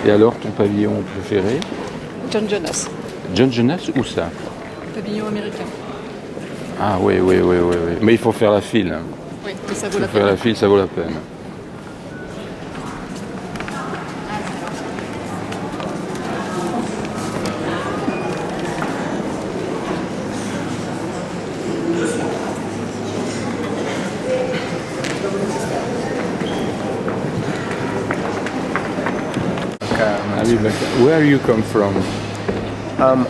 Et alors, ton pavillon préféré? John Jonas, John Jonas, où ça? pavillon américain. Ah oui, oui, oui, oui, oui. Mais il faut faire la file, hein. Oui, mais ça Il vaut la faut faire peine. la file, ça vaut la peine. Where you come from?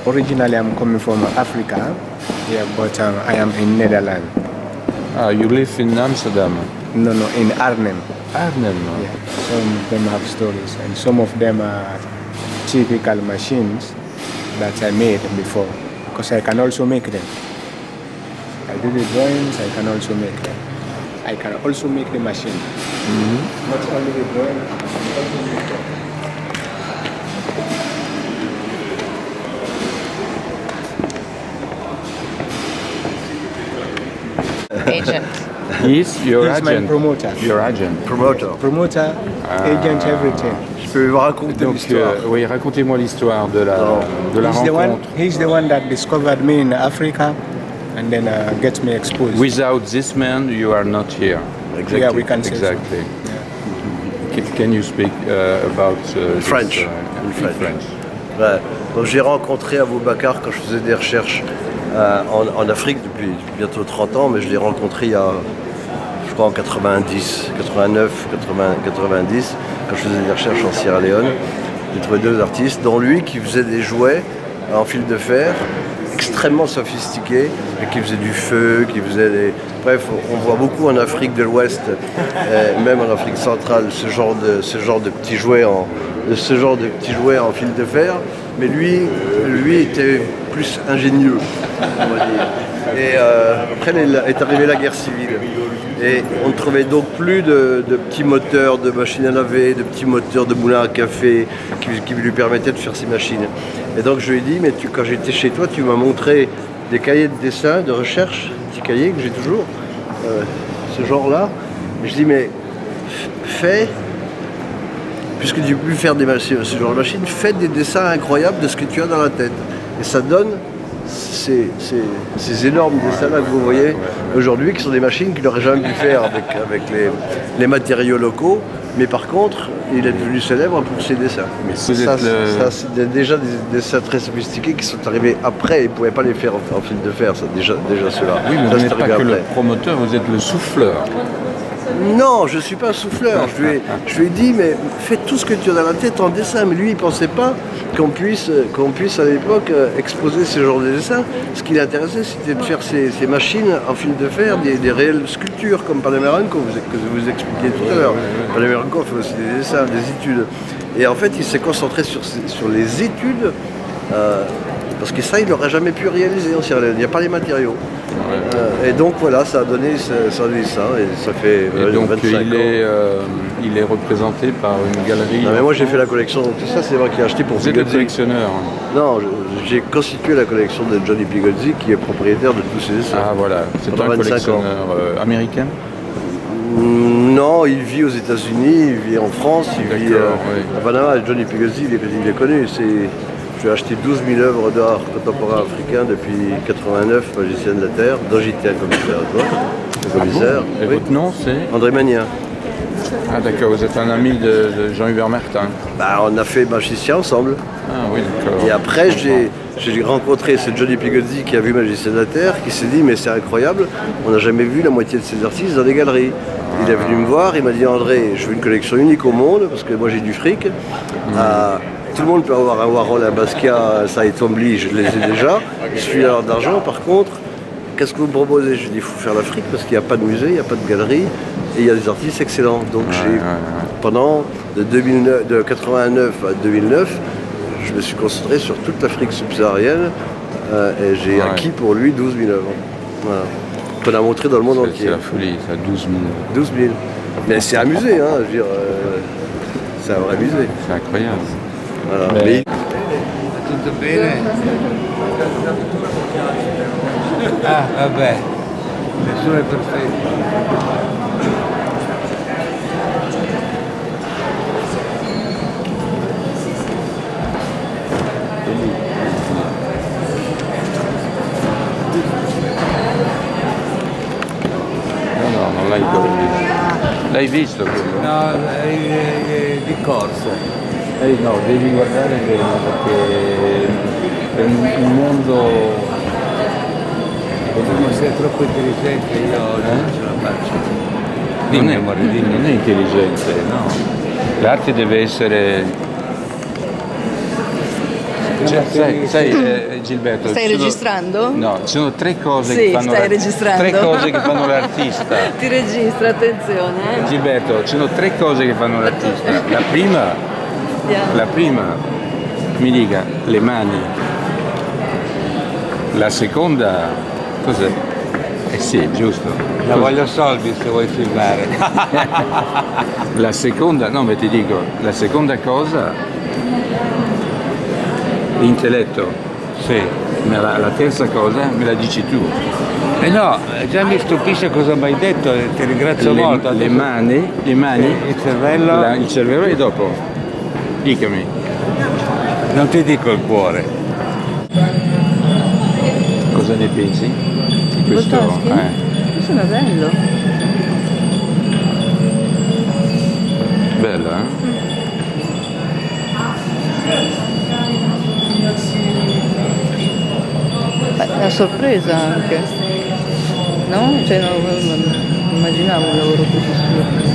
Originally, I'm coming from Africa, yeah, but I am in Netherlands. Ah, you live in Amsterdam. No, in Arnhem. Arnhem. Yeah, some of them have stories, and some of them are typical machines that I made before, because I can also make them. I do the drawings, I can also make them. I can also make the machine. Not only the drawing, I can also make them. Agent. He's your He's my agent. promoter. Your agent. Promoter, agent, everything. Je peux vous raconter Donc, l'histoire. oui, racontez-moi l'histoire de la rencontre. He's the one that discovered me in Africa and then gets me exposed. Without this man, you are not here. Exactly. Yeah, we can say so. Exactly. Can you speak about French. This, In French. French. Ouais. Donc j'ai rencontré Aboubacar quand je faisais des recherches en Afrique depuis bientôt 30 ans, mais je l'ai rencontré il y a, je crois en 90, 89, 90, quand je faisais des recherches en Sierra Leone. J'ai trouvé deux artistes, dont lui qui faisait des jouets en fil de fer, extrêmement sophistiqués, et qui faisait du feu, qui faisait des... Bref, on voit beaucoup en Afrique de l'Ouest, même en Afrique centrale, ce genre de petits jouets en fil de fer, mais lui était plus ingénieux, on va dire. Et après est arrivée la guerre civile. Et on ne trouvait donc plus de petits moteurs de machines à laver, de petits moteurs de moulins à café qui lui permettaient de faire ces machines. Et donc je lui ai dit, mais quand j'étais chez toi, tu m'as montré des cahiers de dessin, de recherche, petits cahiers que j'ai toujours, ce genre-là. Je dis, mais fais, puisque tu peux plus faire ce genre de machines, fais des dessins incroyables de ce que tu as dans la tête. Et ça donne ces énormes dessins-là que vous voyez aujourd'hui, qui sont des machines qu'il n'aurait jamais pu faire avec les matériaux locaux. Mais par contre, il est devenu célèbre pour ses dessins. Mais ça, c'est déjà des dessins très sophistiqués qui sont arrivés après. Ils ne pouvaient pas les faire en fil de fer, ça, déjà ceux-là. Oui, mais ça, vous n'êtes pas que après. le promoteur, vous êtes le souffleur. Non, je ne suis pas un souffleur. Je lui ai dit, mais fais tout ce que tu as dans la tête en dessin. Mais lui, il ne pensait pas qu'on puisse à l'époque exposer ce genre de dessin. Ce qui l'intéressait, c'était de faire ces machines en fil de fer, des réelles sculptures, comme Panamericano, que vous expliquiez tout à l'heure. Panamericano fait aussi des dessins, des études. Et en fait, il s'est concentré sur les études, parce que ça, il n'aurait jamais pu réaliser en Sierra Leone. Il n'y a pas les matériaux. Et donc voilà, ça a donné ça, et ça fait Et donc 25 ans. il est représenté par une galerie. Non mais moi j'ai fait la collection, donc tout ça c'est moi qui ai acheté pour Vous êtes le Pigozzi. collectionneur. Non, j'ai constitué la collection de Johnny Pigozzi qui est propriétaire de tous ces dessins. Ah voilà, c'est Pendant un 25 collectionneur américain. Non, il vit aux États-Unis, il vit en France, il vit D'accord, oui. à Panama. Johnny Pigozzi, il est connu. J'ai acheté 12 000 œuvres d'art contemporain africain depuis 89, magicien de la Terre, dont j'étais un commissaire à commissaire. Et Oui. votre nom c'est? André Magnin. Ah d'accord, vous êtes un ami de Jean-Hubert Martin. Bah, on a fait magicien ensemble. Ah oui, d'accord. Et après, j'ai rencontré ce Johnny Pigozzi qui a vu Magicien de la Terre, qui s'est dit, mais c'est incroyable, on n'a jamais vu la moitié de ces artistes dans des galeries. Il est venu me voir, il m'a dit, André, je veux une collection unique au monde, parce que moi j'ai du fric. Tout le monde peut avoir un Warhol, un Basquiat, un Cy Twombly, je les ai déjà. Je suis alors d'argent, par contre, qu'est-ce que vous me proposez? Je lui ai dit, il faut faire l'Afrique, parce qu'il n'y a pas de musée, il n'y a pas de galerie, et il y a des artistes excellents. Donc pendant de 89 à 2009, je me suis concentré sur toute l'Afrique subsaharienne, et j'ai acquis pour lui 12 000 œuvres. Voilà. Qu'on a montré dans le monde entier. C'est la folie, ça, 12 000. 12 000. Mais c'est un musée, hein, je veux dire, c'est un vrai musée. C'est incroyable. Voilà. Mais- Tutto bene? Ah, vabbè, nessuno è perfetto. L'hai visto quello? No, di corsa. No, devi guardare bene perché è un mondo... Ma sei troppo intelligente, io non ce la faccio. Non Dimmi, è, amore, dimmi. non è intelligente, no. L'arte deve essere... Cioè, sai, Gilberto... Stai ci sono- registrando? No, ci sono tre cose Sì, che fanno stai registrando. tre cose che fanno l'artista. Ti registra, attenzione. Gilberto, ci sono tre cose che fanno l'artista. La prima, mi dica, le mani. La seconda, cos'è? Eh sì, giusto. La voglio soldi se vuoi filmare. La seconda, no, ma ti dico, la seconda cosa, l'intelletto. Sì. Ma la terza cosa me la dici tu. Eh no, già mi stupisce cosa mi hai detto, ti ringrazio molto. Le mani, Il cervello, il cervello e dopo. Dicami. non ti dico il cuore. Cosa ne pensi? Di questo? Bottaschi? Questo è bello. Bello, eh? È una sorpresa anche. No? Cioè, non immaginavo un lavoro così suo.